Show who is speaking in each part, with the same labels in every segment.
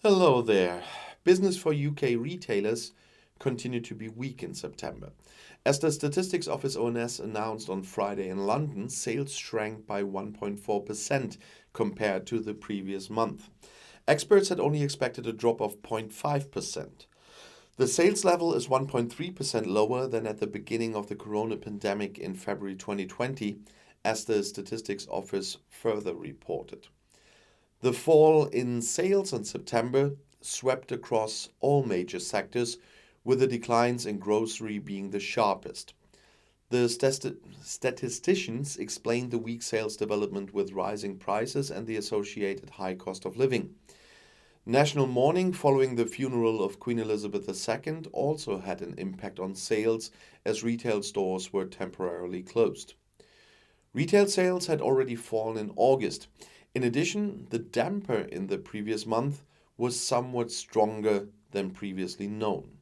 Speaker 1: Hello there. Business for UK retailers continued to be weak in September. As the Statistics Office ONS announced on Friday in London, sales shrank by 1.4% compared to the previous month. Experts had only expected a drop of 0.5%. The sales level is 1.3% lower than at the beginning of the corona pandemic in February 2020, as the Statistics Office further reported. The fall in sales in September swept across all major sectors, with the declines in grocery being the sharpest. The statisticians explained the weak sales development with rising prices and the associated high cost of living. National mourning following the funeral of Queen Elizabeth II also had an impact on sales, as retail stores were temporarily closed. Retail sales had already fallen in August. In addition, the damper in the previous month was somewhat stronger than previously known.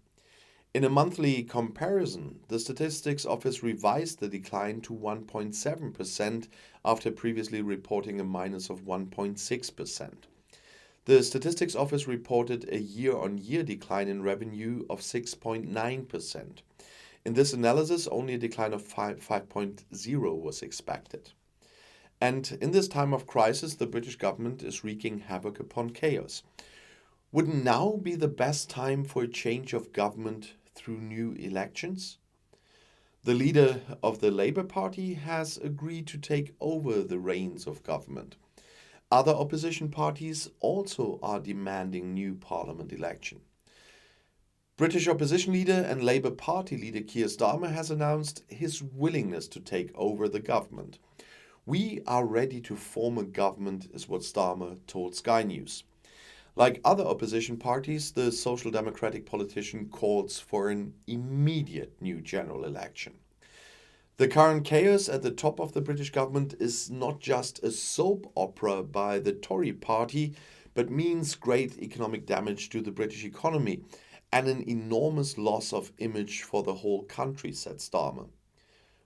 Speaker 1: In a monthly comparison, the Statistics Office revised the decline to 1.7% after previously reporting a minus of 1.6%. The Statistics Office reported a year-on-year decline in revenue of 6.9%. In this analysis, only a decline of 5.0 was expected. And in this time of crisis, the British government is wreaking havoc upon chaos. Would now be the best time for a change of government through new elections? The leader of the Labour Party has agreed to take over the reins of government. Other opposition parties also are demanding new parliament election. British opposition leader and Labour Party leader Keir Starmer has announced his willingness to take over the government. "We are ready to form a government," is what Starmer told Sky News. Like other opposition parties, the Social Democratic politician calls for an immediate new general election. The current chaos at the top of the British government is not just a soap opera by the Tory party, but means great economic damage to the British economy and an enormous loss of image for the whole country, said Starmer.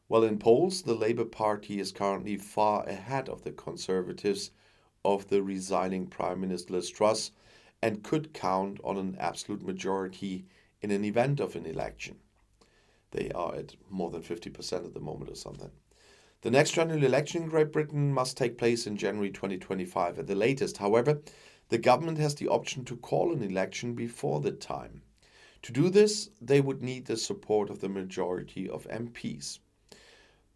Speaker 1: While in polls, the Labour Party is currently far ahead of the Conservatives of the resigning Prime Minister Liz Truss and could count on an absolute majority in an event of an election. They are at more than 50% at the moment or something. The next general election in Great Britain must take place in January 2025 at the latest. However, the government has the option to call an election before the time. To do this, they would need the support of the majority of MPs.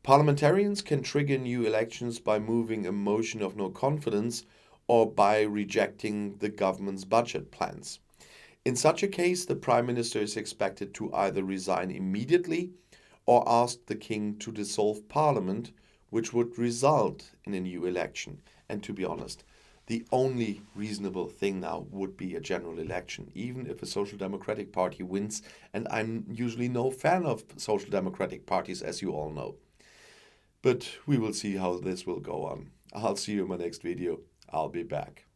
Speaker 1: Parliamentarians can trigger new elections by moving a motion of no confidence or by rejecting the government's budget plans. In such a case, the Prime Minister is expected to either resign immediately or ask the King to dissolve Parliament, which would result in a new election. And to be honest, the only reasonable thing now would be a general election, even if a Social Democratic Party wins, and I'm usually no fan of Social Democratic parties, as you all know. But we will see how this will go on. I'll see you in my next video. I'll be back.